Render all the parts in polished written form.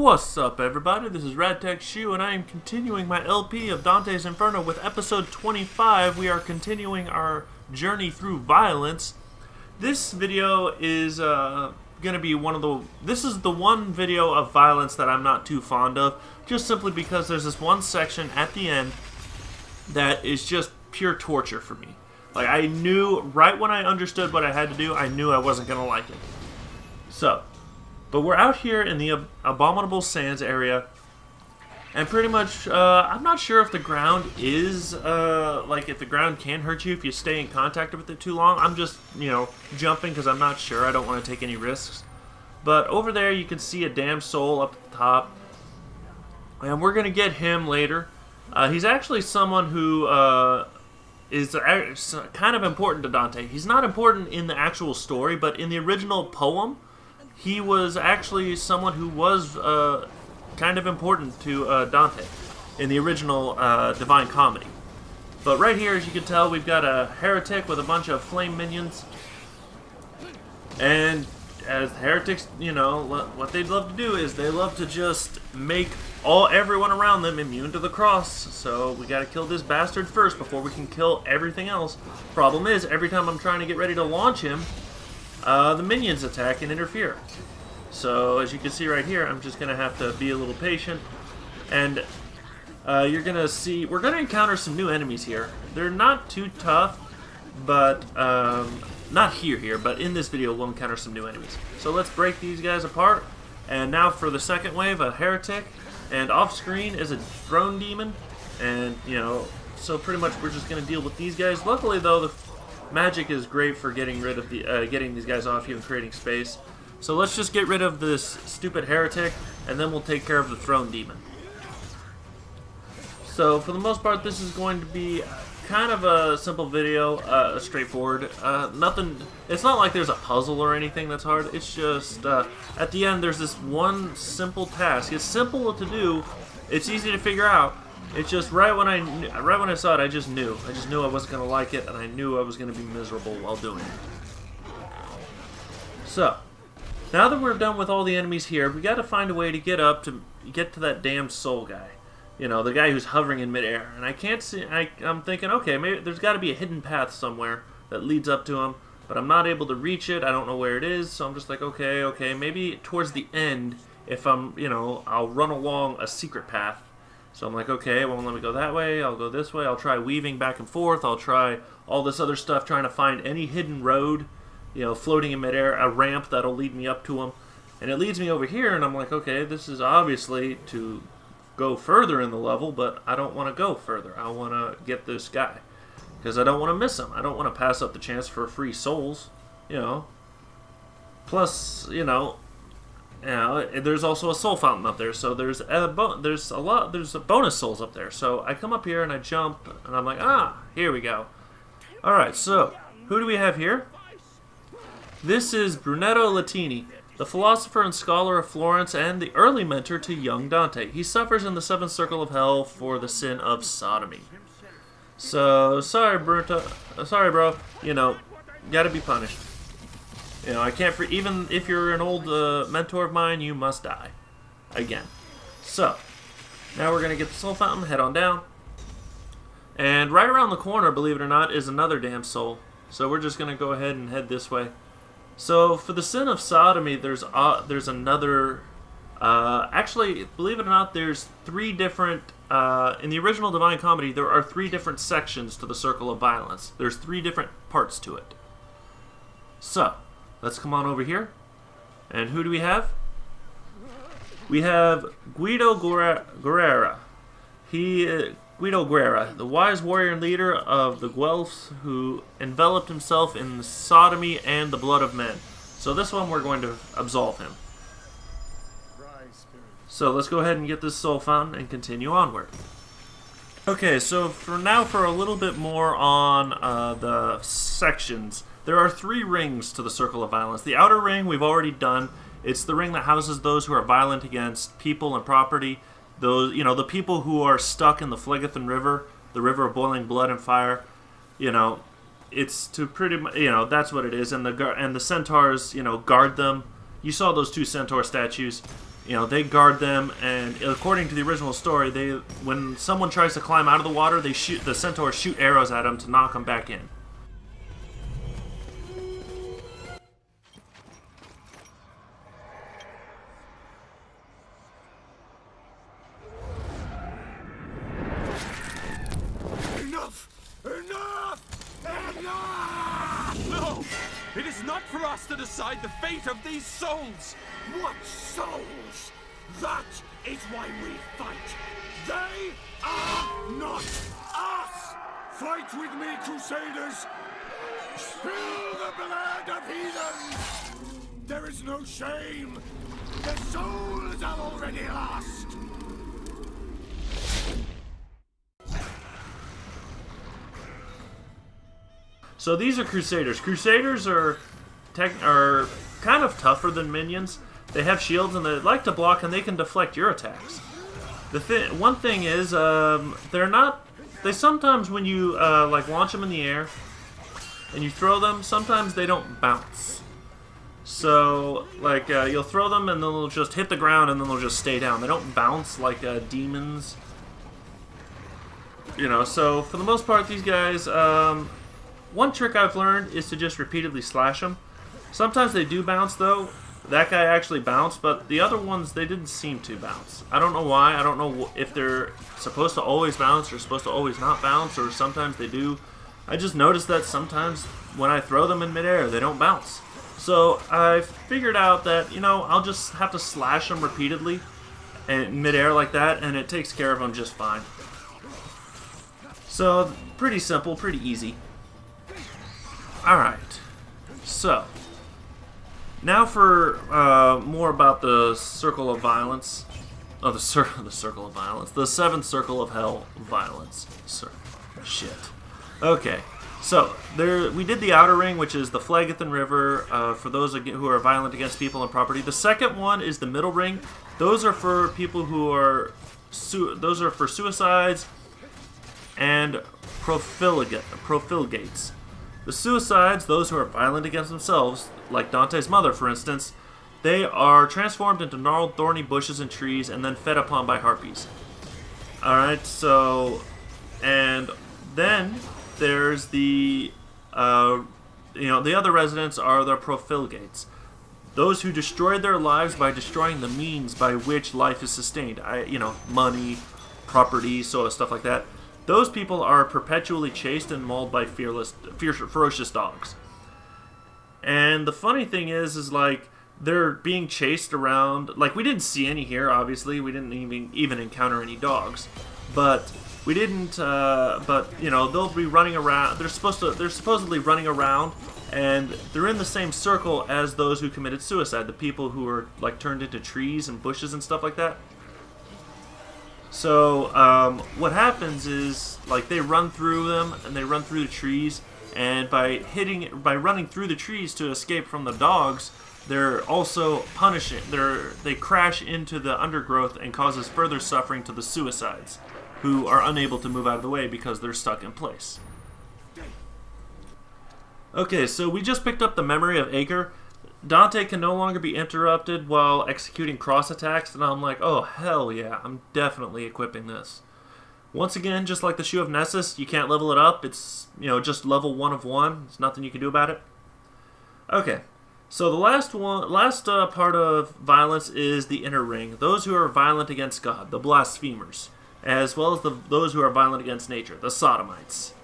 What's up, everybody? This is RadTechShoe, and I am continuing my LP of Dante's Inferno with episode 25. We are continuing our journey through violence. This video is going to be this is the one video of violence that I'm not too fond of, just simply because there's this one section at the end that is just pure torture for me. Like, I knew, right when I understood what I had to do, I knew I wasn't going to like it. So, but we're out here in the Abominable Sands area, and pretty much, I'm not sure if the ground is, if the ground can hurt you if you stay in contact with it too long. I'm just, jumping because I'm not sure. I don't want to take any risks. But over there, you can see a damn soul up at the top, and we're going to get him later. He's actually someone who, is kind of important to Dante. He's not important in the actual story, but in the original poem, he was actually someone who was kind of important to Dante in the original Divine Comedy. But right here, as you can tell, we've got a heretic with a bunch of flame minions. And as heretics, what they'd love to do is they love to just make everyone around them immune to the cross. So we gotta kill this bastard first before we can kill everything else. Problem is, every time I'm trying to get ready to launch him, the minions attack and interfere. So as you can see right here, I'm just gonna have to be a little patient, and you're gonna see we're gonna encounter some new enemies here. They're not too tough, but not here, but in this video we'll encounter some new enemies. So let's break these guys apart. And now for the second wave, a heretic, and off screen is a throne demon, and so pretty much we're just gonna deal with these guys. Luckily though, the magic is great for getting rid of the getting these guys off you and creating space. So let's just get rid of this stupid heretic, and then we'll take care of the throne demon. So for the most part, this is going to be kind of a simple video, straightforward. Nothing. It's not like there's a puzzle or anything that's hard. It's just at the end there's this one simple task. It's simple to do. It's easy to figure out. It's just right when I saw it, I just knew I wasn't gonna like it, and I knew I was gonna be miserable while doing it. So now that we're done with all the enemies here, we got to find a way to get to that damn soul guy. The guy who's hovering in midair. And I can't see. I'm thinking, okay, maybe there's got to be a hidden path somewhere that leads up to him, but I'm not able to reach it. I don't know where it is, so I'm just like, okay, maybe towards the end, if I'll run along a secret path. So I'm like, okay, well, let me go that way, I'll go this way, I'll try weaving back and forth, I'll try all this other stuff, trying to find any hidden road, floating in midair, a ramp that'll lead me up to him. And it leads me over here, and I'm like, okay, this is obviously to go further in the level, but I don't want to go further. I want to get this guy, because I don't want to miss him. I don't want to pass up the chance for free souls, Plus, there's also a soul fountain up there, so there's bonus souls up there. So I come up here and I jump, and I'm like, here we go. All right, so who do we have here? This is Brunetto Latini, the philosopher and scholar of Florence and the early mentor to young Dante. He suffers in the seventh circle of hell for the sin of sodomy. So sorry, Brunetto. Sorry, bro. Gotta be punished. I can't even if you're an old mentor of mine, you must die. Again. So, now we're going to get the soul fountain, head on down. And right around the corner, believe it or not, is another damn soul. So we're just going to go ahead and head this way. So, for the sin of sodomy, there's another... actually, believe it or not, there's three different... in the original Divine Comedy, there are three different sections to the Circle of Violence. There's three different parts to it. So... let's come on over here. And who do we have? We have Guido Guerrera. Guido Guerrera, the wise warrior and leader of the Guelphs who enveloped himself in the sodomy and the blood of men. So this one we're going to absolve him. So let's go ahead and get this soul fountain and continue onward. Okay, so for a little bit more on the sections. There are three rings to the Circle of Violence. The outer ring we've already done. It's the ring that houses those who are violent against people and property. Those, the people who are stuck in the Phlegethon River, the river of boiling blood and fire. It's to pretty much, that's what it is. And the centaurs, guard them. You saw those two centaur statues. they guard them, and according to the original story, when someone tries to climb out of the water, the centaurs shoot arrows at them to knock them back in. Enough! Enough! Enough! No! It is not for us to decide the fate of these souls! What souls? That is why we fight. They are not us! Fight with me, Crusaders! Spill the blood of heathens! There is no shame! The souls are already lost! So these are Crusaders. Crusaders are kind of tougher than minions. They have shields and they like to block, and they can deflect your attacks. One thing is, they're not. They sometimes, when you like launch them in the air and you throw them, sometimes they don't bounce. So like you'll throw them and then they'll just hit the ground and then they'll just stay down. They don't bounce like demons. So for the most part, these guys. One trick I've learned is to just repeatedly slash them. Sometimes they do bounce, though. That guy actually bounced, but the other ones, they didn't seem to bounce. I don't know why. I don't know if they're supposed to always bounce or supposed to always not bounce, or sometimes they do. I just noticed that sometimes when I throw them in midair, they don't bounce. So I figured out that, I'll just have to slash them repeatedly in midair like that, and it takes care of them just fine. So, pretty simple, pretty easy. Alright, so, now for more about the Circle of Violence. Oh, the Circle of Violence. The Seventh Circle of Hell Violence. Shit. Okay, so, we did the Outer Ring, which is the Phlegethon River, for those who are violent against people and property. The second one is the Middle Ring. Those are for people who are, those are for suicides and profiligates. The suicides, those who are violent against themselves, like Dante's mother, for instance, they are transformed into gnarled, thorny bushes and trees and then fed upon by harpies. Alright, so, and then there's the, the other residents are the profiligates. Those who destroyed their lives by destroying the means by which life is sustained. Money, property, so stuff like that. Those people are perpetually chased and mauled by ferocious dogs. And the funny thing is like, they're being chased around. Like, we didn't see any here, obviously. We didn't even encounter any dogs. But we didn't, they'll be running around. They're supposedly running around, and they're in the same circle as those who committed suicide. The people who are, like, turned into trees and bushes and stuff like that. So, what happens is, like, they run through them, and they run through the trees, and by running through the trees to escape from the dogs, they're also they crash into the undergrowth and causes further suffering to the suicides, who are unable to move out of the way because they're stuck in place. Okay, so we just picked up the memory of Acre. Dante can no longer be interrupted while executing cross attacks, and I'm like, oh hell yeah, I'm definitely equipping this. Once again, just like the Shoe of Nessus, you can't level it up. It's, just level 1 of 1. There's nothing you can do about it. Okay, so the last part of violence is the Inner Ring. Those who are violent against God, the blasphemers, as well as those who are violent against nature, the sodomites.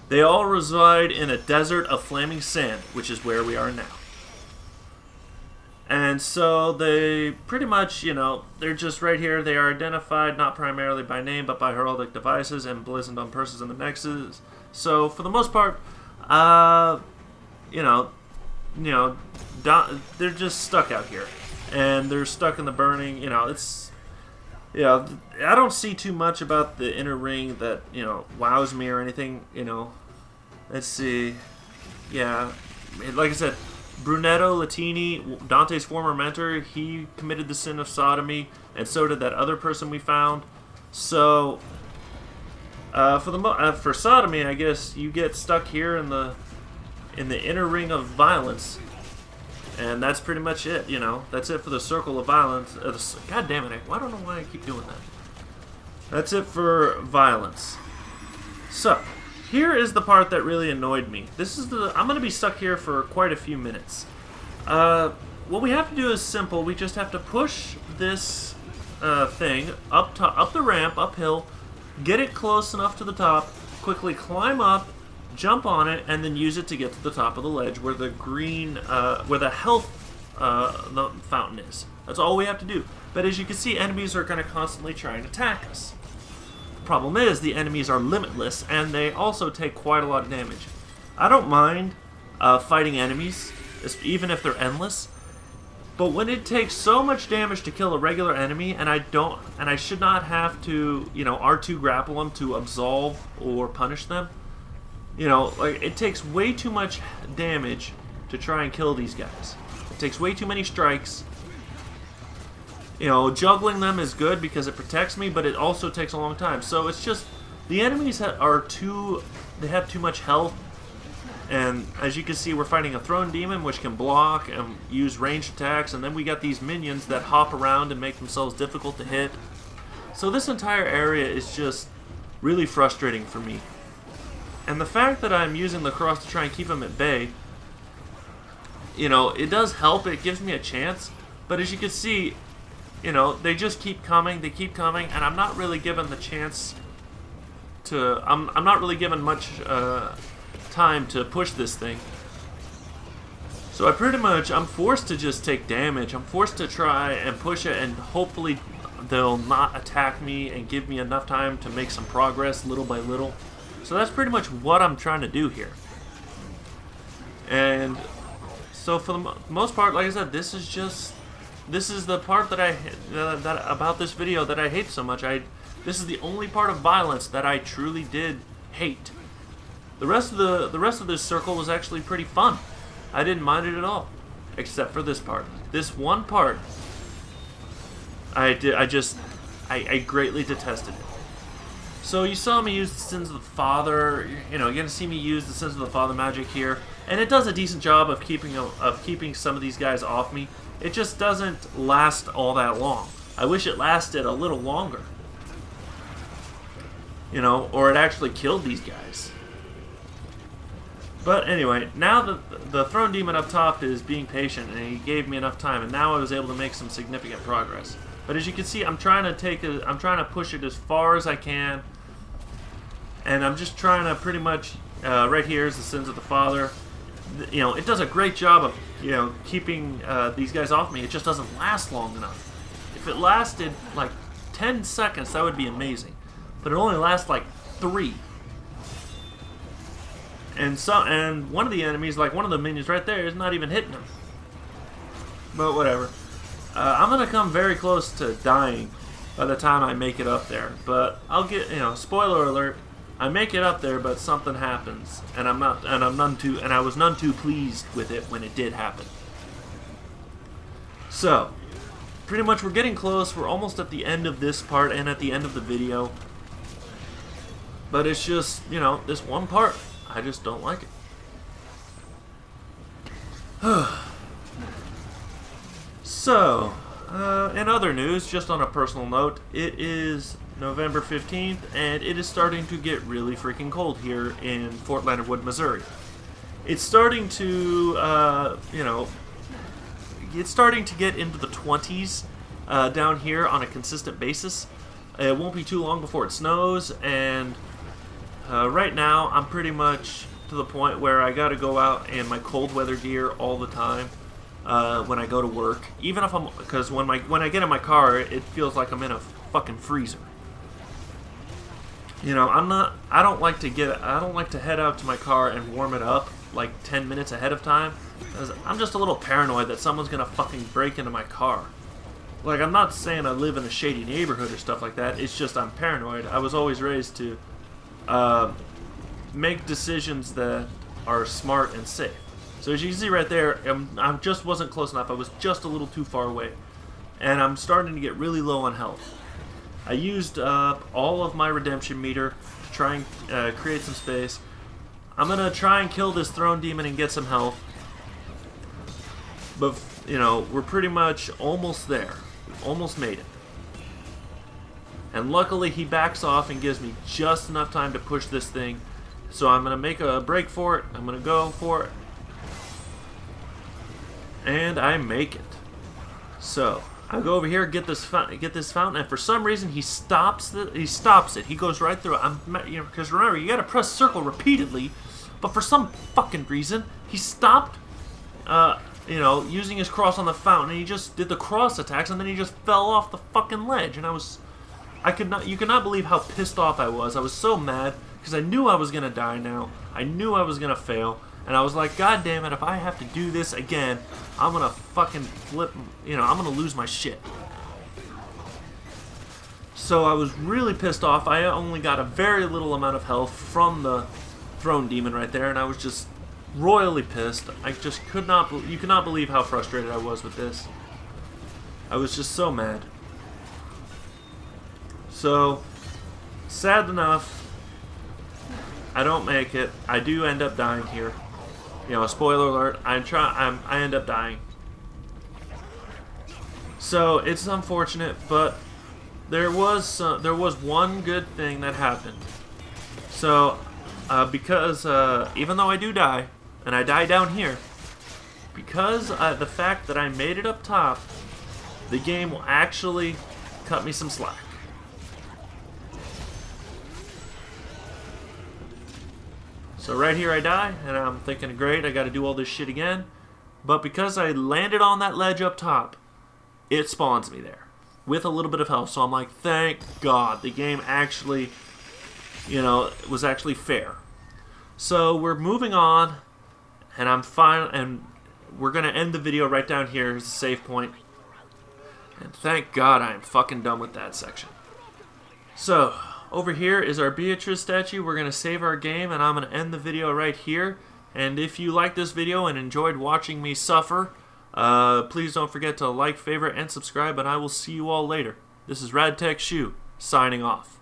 They all reside in a desert of flaming sand, which is where we are now. And so they pretty much, they're just right here. They are identified not primarily by name, but by heraldic devices emblazoned on purses and the nexus. So for the most part, they're just stuck out here, and they're stuck in the burning. I don't see too much about the Inner Ring that wows me or anything. Let's see. Yeah, like I said, Brunetto Latini, Dante's former mentor, he committed the sin of sodomy, and so did that other person we found. So, for sodomy, I guess you get stuck here in the Inner Ring of violence, And that's pretty much it, you know. That's it for the circle of violence. God damn it, I don't know why I keep doing that. That's it for violence. So, here is the part that really annoyed me. I'm going to be stuck here for quite a few minutes. What we have to do is simple. We just have to push this thing up the ramp, uphill, get it close enough to the top, quickly climb up, jump on it, and then use it to get to the top of the ledge where the green, where the health the fountain is. That's all we have to do. But as you can see, enemies are going to constantly try and attack us. The problem is, the enemies are limitless, and they also take quite a lot of damage. I don't mind fighting enemies, even if they're endless, but when it takes so much damage to kill a regular enemy, and I should not have to, you know, R2 grapple them to absolve or punish them, you know, like, it takes way too much damage to try and kill these guys. It takes way too many strikes. You know, juggling them is good because it protects me, but it also takes a long time. So it's just, the enemies they have too much health. And as you can see, we're fighting a thrown demon, which can block and use ranged attacks. And then we got these minions that hop around and make themselves difficult to hit. So this entire area is just really frustrating for me. And the fact that I'm using the cross to try and keep them at bay, you know, it does help. It gives me a chance. But as you can see, you know, they just keep coming, and I'm not really given the chance to... I'm not really given much time to push this thing. So I'm forced to just take damage. I'm forced to try and push it, and hopefully they'll not attack me and give me enough time to make some progress little by little. So that's pretty much what I'm trying to do here. And so for the most part, like I said, this is the part that about this video that I hate so much. This is the only part of violence that I truly did hate. The rest of this circle was actually pretty fun. I didn't mind it at all, except for this part. This one part, I greatly detested it. So you saw me use the Sins of the Father. You know, you're gonna see me use the Sins of the Father magic here, and it does a decent job of keeping some of these guys off me. It just doesn't last all that long. I wish it lasted a little longer. You know, or it actually killed these guys. But anyway, now the thrown demon up top is being patient, and he gave me enough time, and now I was able to make some significant progress. But as you can see, I'm trying to push it as far as I can, and I'm just trying to pretty much right here is the Sins of the Father. You know, it does a great job of, you know, keeping these guys off me. It just doesn't last long enough. If it lasted like 10 seconds, that would be amazing. But it only lasts like 3. And one of the enemies, like one of the minions right there, is not even hitting him. But whatever. I'm gonna come very close to dying by the time I make it up there. But I'll get, you know, spoiler alert. I make it up there, but something happens, and I was none too pleased with it when it did happen. So, pretty much we're getting close. We're almost at the end of this part and at the end of the video. But it's just, you know, this one part, I just don't like it. So, in other news, just on a personal note, it is November 15th, and it is starting to get really freaking cold here in Fort Leonard Wood, Missouri. It's starting to, you know, it's starting to get into the 20s down here on a consistent basis. It won't be too long before it snows, and right now I'm pretty much to the point where I gotta go out in my cold weather gear all the time when I go to work. Even if because when I get in my car, it feels like I'm in a fucking freezer. You know, I don't like to head out to my car and warm it up like 10 minutes ahead of time, because I'm just a little paranoid that someone's gonna fucking break into my car. Like, I'm not saying I live in a shady neighborhood or stuff like that, it's just I'm paranoid. I was always raised to make decisions that are smart and safe. So as you can see right there, I just wasn't close enough. I was just a little too far away. And I'm starting to get really low on health. I used up all of my redemption meter to try and create some space. I'm going to try and kill this throne demon and get some health. But, you know, we're pretty much almost there. We've almost made it. And luckily he backs off and gives me just enough time to push this thing. So I'm going to make a break for it. I'm going to go for it. And I make it. So I go over here, get this fountain, and for some reason he stops it. He goes right through it. Because remember, you got to press circle repeatedly, but for some fucking reason he stopped. Using his cross on the fountain, and he just did the cross attacks, and then he just fell off the fucking ledge. And you could not believe how pissed off I was. I was so mad because I knew I was gonna die now. I knew I was gonna fail. And I was like, God damn it, if I have to do this again, I'm gonna fucking flip, I'm gonna lose my shit. So I was really pissed off. I only got a very little amount of health from the throne demon right there, and I was just royally pissed. I just you could not believe how frustrated I was with this. I was just so mad. So, sad enough, I don't make it. I do end up dying here. Spoiler alert, I end up dying. So it's unfortunate, but there was one good thing that happened. So because even though I do die, and I die down here, because the fact that I made it up top, the game will actually cut me some slack. So right here I die, and I'm thinking, great, I gotta do all this shit again. But because I landed on that ledge up top, it spawns me there with a little bit of health. So I'm like, thank God, the game actually, was actually fair. So we're moving on, and I'm fine, and we're gonna end the video right down here as a save point. And thank God I am fucking done with that section. So, over here is our Beatrice statue. We're going to save our game, and I'm going to end the video right here. And if you liked this video and enjoyed watching me suffer, please don't forget to like, favorite, and subscribe, and I will see you all later. This is RadTech Shoe, signing off.